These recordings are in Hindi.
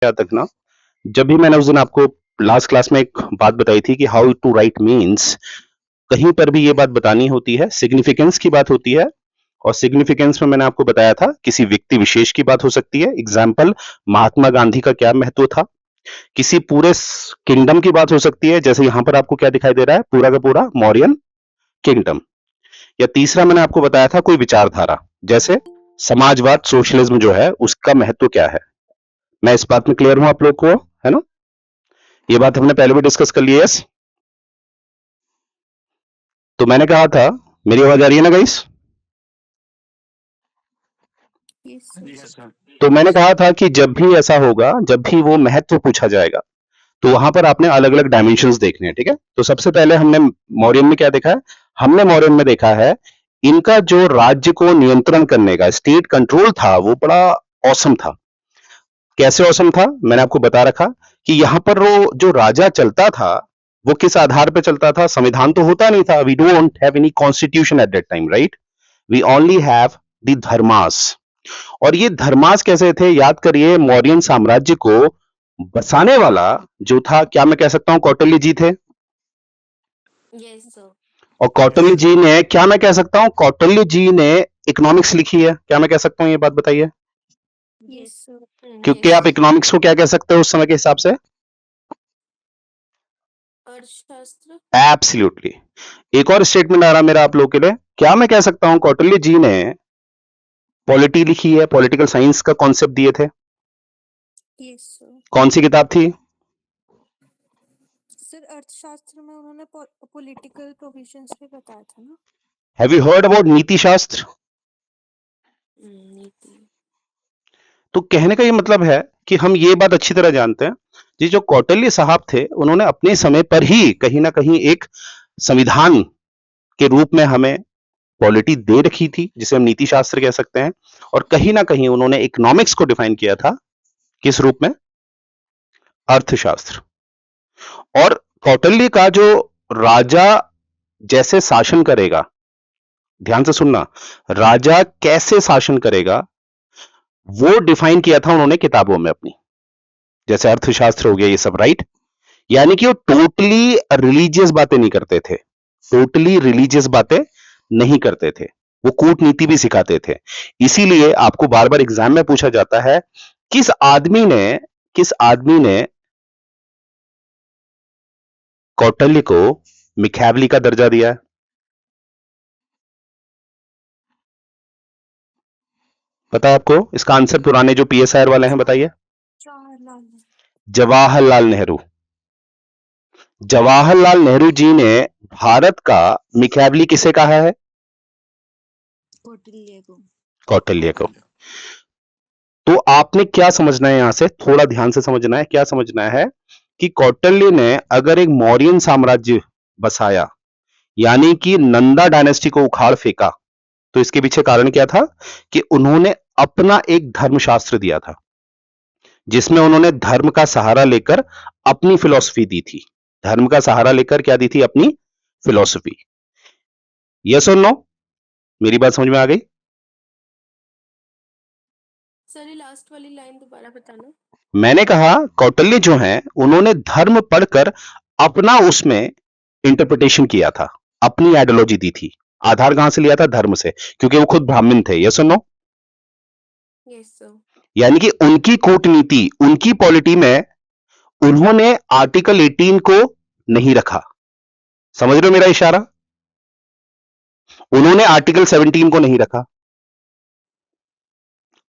याद रखना, जब भी मैंने उस दिन आपको लास्ट क्लास में एक बात बताई थी कि हाउ टू राइट मीन्स, कहीं पर भी ये बात बतानी होती है, सिग्निफिकेंस की बात होती है। और सिग्निफिकेंस में मैंने आपको बताया था किसी व्यक्ति विशेष की बात हो सकती है। एग्जाम्पल, महात्मा गांधी का क्या महत्व था। किसी पूरे किंगडम की बात हो सकती है, जैसे यहां पर आपको क्या दिखाई दे रहा है, पूरा का पूरा मौर्यन किंगडम। या तीसरा मैंने आपको बताया था कोई विचारधारा, जैसे समाजवाद, सोशलिज्म जो है उसका महत्व क्या है। मैं इस बात में क्लियर हूं आप लोग को, है ना। ये बात हमने पहले भी डिस्कस कर ली है। यस, तो मैंने कहा था, मेरी आवाज आ रही है ना गाइस। तो मैंने कहा था कि जब भी ऐसा होगा, जब भी वो महत्व पूछा जाएगा, तो वहां पर आपने अलग अलग डायमेंशंस देखने हैं। ठीक है, तो सबसे पहले हमने मौर्यन में क्या देखा है, हमने मौर्यन में देखा है इनका जो राज्य को नियंत्रण करने का स्टेट कंट्रोल था वो बड़ा औसम था। कैसे औसम था, मैंने आपको बता रखा कि यहां पर वो जो राजा चलता था वो किस आधार पे चलता था। संविधान तो होता नहीं था, we don't have any constitution at that time, right. We only have the dharmas. और ये धर्मास कैसे थे, याद करिए, मौर्यन साम्राज्य को बसाने वाला जो था, क्या मैं कह सकता हूं कौटिल्य जी थे। Yes sir. और कौटिल्य जी ने, क्या मैं कह सकता हूं, कौटिल्य जी ने इकोनॉमिक्स लिखी है, क्या मैं कह सकता हूं, ये बात बताइए। Yes sir. क्योंकि आप इकोनॉमिक्स को क्या कह सकते हो उस समय के हिसाब से, अर्थशास्त्र। एब्सोल्युटली। एक और स्टेटमेंट आ रहा मेरा आप लोगों के लिए, क्या मैं कह सकता हूं कौटिल्य जी ने पॉलिटी लिखी है, पॉलिटिकल साइंस का कॉन्सेप्ट दिए थे। Yes sir. कौन सी किताब थी। सर अर्थशास्त्र में उन्होंने पॉलिटिकल प्रोविजंस भी बताया था ना। हैव यू हर्ड अबाउट नीति शास्त्र। नीति। तो कहने का ये मतलब है कि हम ये बात अच्छी तरह जानते हैं जी, जो कौटिल्य साहब थे उन्होंने अपने समय पर ही कहीं ना कहीं एक संविधान के रूप में हमें पॉलिटी दे रखी थी, जिसे हम नीति शास्त्र कह सकते हैं। और कहीं ना कहीं उन्होंने इकोनॉमिक्स को डिफाइन किया था किस रूप में, अर्थशास्त्र। और कौटिल्य का जो राजा जैसे शासन करेगा, ध्यान से सुनना, राजा कैसे शासन करेगा वो डिफाइन किया था उन्होंने किताबों में अपनी, जैसे अर्थशास्त्र हो गया ये सब, राइट। यानी कि वो टोटली रिलीजियस बातें नहीं करते थे, टोटली रिलीजियस बातें नहीं करते थे, वो कूटनीति भी सिखाते थे। इसीलिए आपको बार बार एग्जाम में पूछा जाता है किस आदमी ने कौटिल्य को मिखैवली का दर्जा दिया है। पता है आपको इसका आंसर, पुराने जो पीएसआर वाले हैं बताइए। जवाहरलाल नेहरू। जवाहरलाल नेहरू जी ने भारत का मिखैवली किसे कहा है, कौटिल्य को। कौटिल्य को। तो आपने क्या समझना है यहां से, थोड़ा ध्यान से समझना है, क्या समझना है कि कौटिल्य ने अगर एक मौर्यन साम्राज्य बसाया, यानी कि नंदा डायनेस्टी को उखाड़ फेंका, तो इसके पीछे कारण क्या था कि उन्होंने अपना एक धर्मशास्त्र दिया था, जिसमें उन्होंने धर्म का सहारा लेकर अपनी फिलॉसफी दी थी। धर्म का सहारा लेकर क्या दी थी, अपनी फिलॉसफी। यस और नो, मेरी बात समझ में आ गई। सर ये लास्ट वाली लाइन दोबारा बताना। मैंने कहा कौटिल्य जो हैं उन्होंने धर्म पढ़कर अपना उसमें इंटरप्रिटेशन किया था, अपनी आइडियोलॉजी दी थी। आधार कहां से लिया था, धर्म से, क्योंकि वो खुद ब्राह्मण थे। यस और नो। Yes sir. यानी कि उनकी कूटनीति, उनकी पॉलिटी में उन्होंने आर्टिकल 18 को नहीं रखा। समझ रहे हो मेरा इशारा, उन्होंने आर्टिकल 17 को नहीं रखा,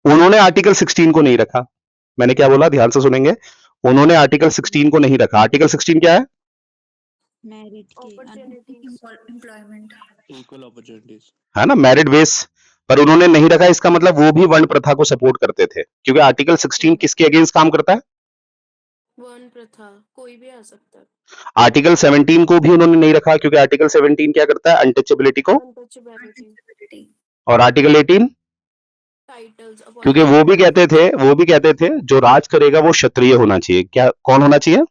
उन्होंने आर्टिकल 16 को नहीं रखा। मैंने क्या बोला, ध्यान से सुनेंगे, उन्होंने आर्टिकल 16 को नहीं रखा। आर्टिकल 16 क्या है, मेरिट की एम्प्लॉयमेंट, इक्वल अपॉर्चुनिटीज, है ना, मेरिट बेस पर उन्होंने नहीं रखा। इसका मतलब वो भी वर्ण प्रथा को सपोर्ट करते थे, क्योंकि आर्टिकल 16 किसके अगेंस्ट काम करता है, वर्ण प्रथा, कोई भी आ सकता है। आर्टिकल 17 को भी उन्होंने नहीं रखा, क्योंकि आर्टिकल 17 क्या करता है, अनटचेबिलिटी को। अनटचेबिलिटी, और आर्टिकल 18, टाइटल्स, क्योंकि वो भी कहते थे जो राज करेगा वो क्षत्रिय होना चाहिए। क्या, कौन होना चाहिए,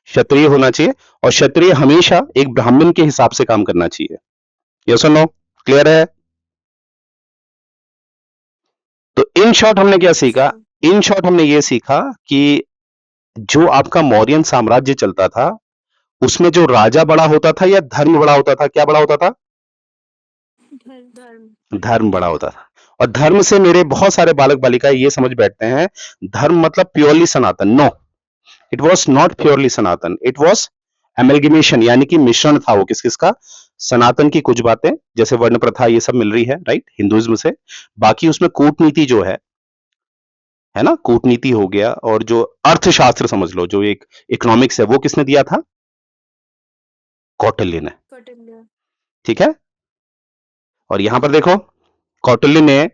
क्षत्रिय होना चाहिए। और क्षत्रिय हमेशा एक ब्राह्मण के हिसाब से काम करना चाहिए। यस और नो, क्लियर है। तो इन शॉर्ट हमने क्या सीखा, इन शॉर्ट हमने ये सीखा कि जो आपका मौर्यन साम्राज्य चलता था उसमें जो राजा बड़ा होता था या धर्म बड़ा होता था, क्या बड़ा होता था? धर्म धर्म बड़ा होता था। और धर्म से मेरे बहुत सारे बालक बालिकाएं ये समझ बैठते हैं धर्म मतलब purely Sanatan. No, it was not purely Sanatan, it was amalgamation, यानी कि मिश्रण था वो किस किसका? सनातन की कुछ बातें जैसे वर्ण प्रथा ये सब मिल रही है राइट हिंदुइज्म से, बाकी उसमें कूटनीति जो है ना, कूटनीति हो गया, और जो अर्थशास्त्र समझ लो, जो एक इकोनॉमिक्स है, वो किसने दिया था? कौटिल्य ने। कौटिल्य ठीक है, और यहां पर देखो कौटिल्य ने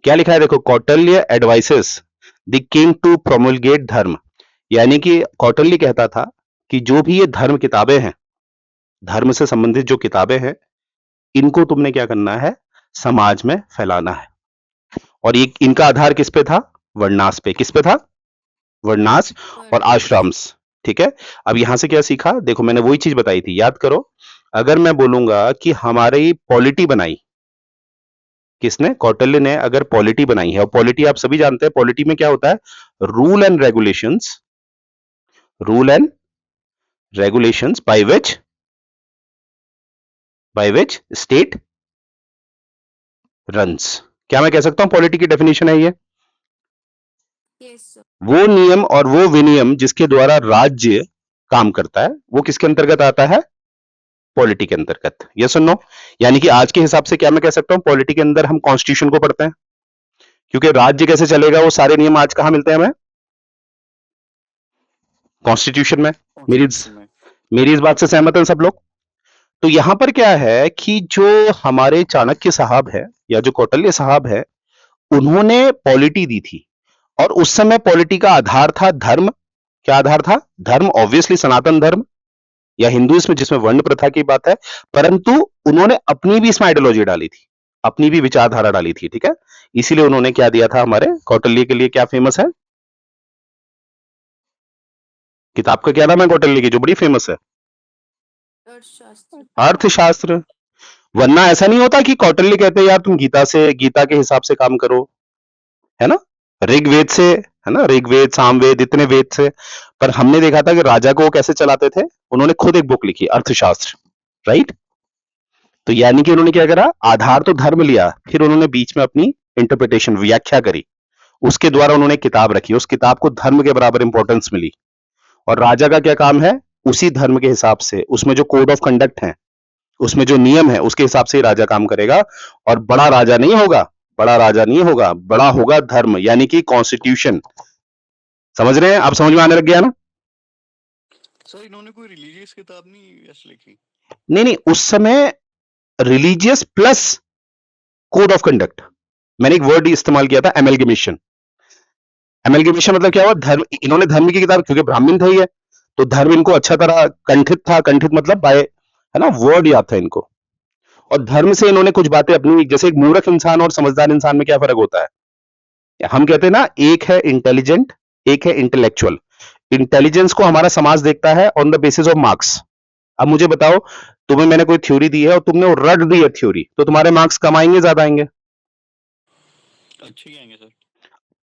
क्या लिखा है, देखो, Kautilya advises the king to promulgate dharma, यानी कि कौटिल्य कहता था कि जो भी ये धर्म किताबें हैं, धर्म से संबंधित जो किताबें हैं, इनको तुमने क्या करना है? समाज में फैलाना है। और ये इनका आधार किस पे था? वर्णास पे। किस पे था? वर्णास और वर्ण आश्रम्स। ठीक है, अब यहां से क्या सीखा? देखो मैंने वही चीज बताई थी, याद करो। अगर मैं बोलूंगा कि हमारी पॉलिटी बनाई किसने? कौटिल्य ने। अगर पॉलिटी बनाई है, और पॉलिटी आप सभी जानते हैं, पॉलिटी में क्या होता है? Rule and regulations, rule and regulations by which state runs. क्या मैं कह सकता हूं पॉलिटी की डेफिनेशन है ये? यस सर वो नियम और वो विनियम जिसके द्वारा राज्य काम करता है, वो किसके अंतर्गत आता है? पॉलिटी के अंतर्गत। यस और नो? यानी कि आज के हिसाब से क्या मैं कह सकता हूं पॉलिटी के अंदर हम कॉन्स्टिट्यूशन को पढ़ते हैं, क्योंकि राज्य कैसे चलेगा वो सारे नियम आज कहां मिलते हैं हमें? कॉन्स्टिट्यूशन में। मेरी मेरी इस बात से सहमत हैं सब लोग? तो यहां पर क्या है कि जो हमारे चाणक्य साहब है या जो कौटिल्य साहब है, उन्होंने पॉलिटी दी थी, और उस समय पॉलिटी का आधार था धर्म। क्या आधार था? धर्म, ऑब्वियसली सनातन धर्म या हिंदुइज्म जिसमें वर्ण प्रथा की बात है, परंतु उन्होंने अपनी भी इसमें आइडियोलॉजी डाली थी, अपनी भी विचारधारा डाली थी। ठीक है, इसीलिए उन्होंने क्या दिया था? हमारे कौटिल्य के लिए क्या फेमस है? किताब का क्या नाम है कौटिल्य की जो बड़ी फेमस है? अर्थशास्त्र अर्थशास्त्र। वरना ऐसा नहीं होता कि कौटिल्य कहते हैं यार तुम गीता के हिसाब से काम करो, है ना, ऋग्वेद से, है ना, ऋग्वेद सामवेद इतने वेद से। पर हमने देखा था कि राजा को वो कैसे चलाते थे? उन्होंने खुद एक बुक लिखी, अर्थशास्त्र, राइट। तो यानी कि उन्होंने क्या करा? आधार तो धर्म लिया, फिर उन्होंने बीच में अपनी इंटरप्रिटेशन, व्याख्या करी, उसके द्वारा उन्होंने किताब रखी, उस किताब को धर्म के बराबर इंपॉर्टेंस मिली। और राजा का क्या काम है? उसी धर्म के हिसाब से, उसमें जो कोड ऑफ कंडक्ट है, उसमें जो नियम है, उसके हिसाब से ही राजा काम करेगा। और बड़ा राजा नहीं होगा, बड़ा राजा नहीं होगा, बड़ा होगा धर्म, यानी कि कॉन्स्टिट्यूशन। समझ रहे हैं? आप समझ में आने लग गया ना? सर इन्होंने कोई रिलीजियस किताब नहीं ऐसे लिखी? नहीं, उस समय religious plus code of conduct, मैंने एक वर्ड इस्तेमाल किया था, एमेलगेमेशन। एमेलगेमेशन मतलब क्या हुआ? धर्म, इन्होंने धर्म की किताब, क्योंकि ब्राह्मण थे ये, तो धर्म इनको अच्छा तरह कंठित था, कंठित मतलब बाय, है ना, वर्ड याद था इनको। और धर्म से इन्होंने कुछ बातें अपनी, जैसे एक मूर्ख इंसान और समझदार इंसान में क्या फर्क होता है? हम कहते हैं ना, एक है इंटेलिजेंट, एक है इंटेलेक्चुअल। इंटेलिजेंस को हमारा समाज देखता है on the basis of marks. अब मुझे बताओ, तुम्हें मैंने कोई थ्योरी दी है और तुमने वो रट दी है थ्योरी, तो तुम्हारे मार्क्स कम आएंगे ज्यादा आएंगे? अच्छे ही आएंगे सर।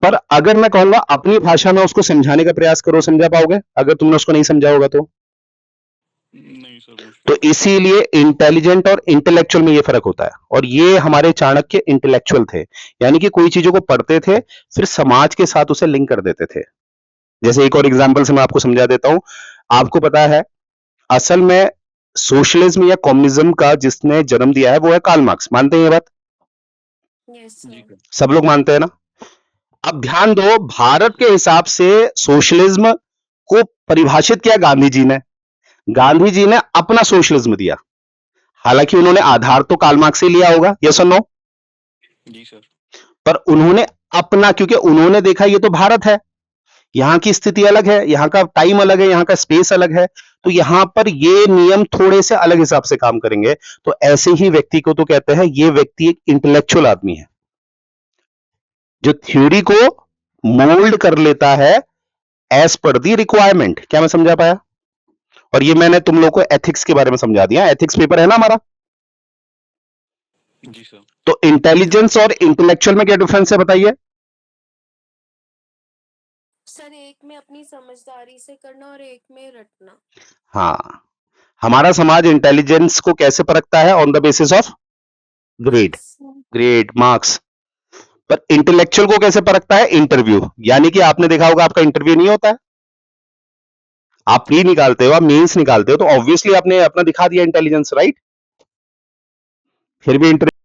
पर अगर मैं कहूंगा अपनी भाषा में उसको समझाने का प्रयास करो, समझा पाओगे? अगर तुमने उसको नहीं समझा होगा तो नहीं सर तो मुश्किल। इसीलिए इंटेलिजेंट और इंटेलेक्चुअल में ये फर्क होता है। और ये हमारे चाणक्य इंटेलेक्चुअल थे, यानी कि कोई चीजों को पढ़ते थे फिर समाज के साथ उसे लिंक कर देते थे। जैसे एक और एग्जांपल से मैं आपको समझा देता हूं। आपको पता है असल में सोशलिज्म या कम्युनिज्म का जिसने जन्म दिया है वो है कार्ल मार्क्स। मानते हैं ये बात? यस जी सर सर। सब लोग मानते हैं ना? अब ध्यान दो, भारत के हिसाब से सोशलिज्म को परिभाषित किया गांधी जी ने। गांधी जी ने अपना सोशलिज्म दिया, हालांकि उन्होंने आधार तो कार्ल मार्क्स से लिया होगा, यस और नो? जी सर। पर उन्होंने अपना, क्योंकि उन्होंने देखा ये तो भारत है, यहां की स्थिति अलग है, यहां का टाइम अलग है, यहां का स्पेस अलग है, तो यहां पर ये नियम थोड़े से अलग हिसाब से काम करेंगे। तो ऐसे ही व्यक्ति को तो कहते हैं ये व्यक्ति एक इंटेलेक्चुअल आदमी है, जो थ्योरी को मोल्ड कर लेता है एज पर दी रिक्वायरमेंट। क्या मैं समझा पाया? और ये मैंने तुम लोग को एथिक्स के बारे में समझा दिया, एथिक्स पेपर है ना हमारा। जी सर। तो इंटेलिजेंस और इंटेलेक्चुअल में क्या डिफरेंस है बताइए? में अपनी समझदारी से करना और एक में रटना। हाँ, हमारा समाज इंटेलिजेंस को कैसे परखता है? On the basis of grade, grade marks. पर इंटेलेक्चुअल को कैसे परखता है? इंटरव्यू। यानी कि आपने देखा होगा आपका इंटरव्यू नहीं होता है, आप प्री निकालते हो, आप मेंस निकालते हो, तो ऑब्वियसली आपने अपना दिखा दिया इंटेलिजेंस, राइट? फिर भी इंटरव्यू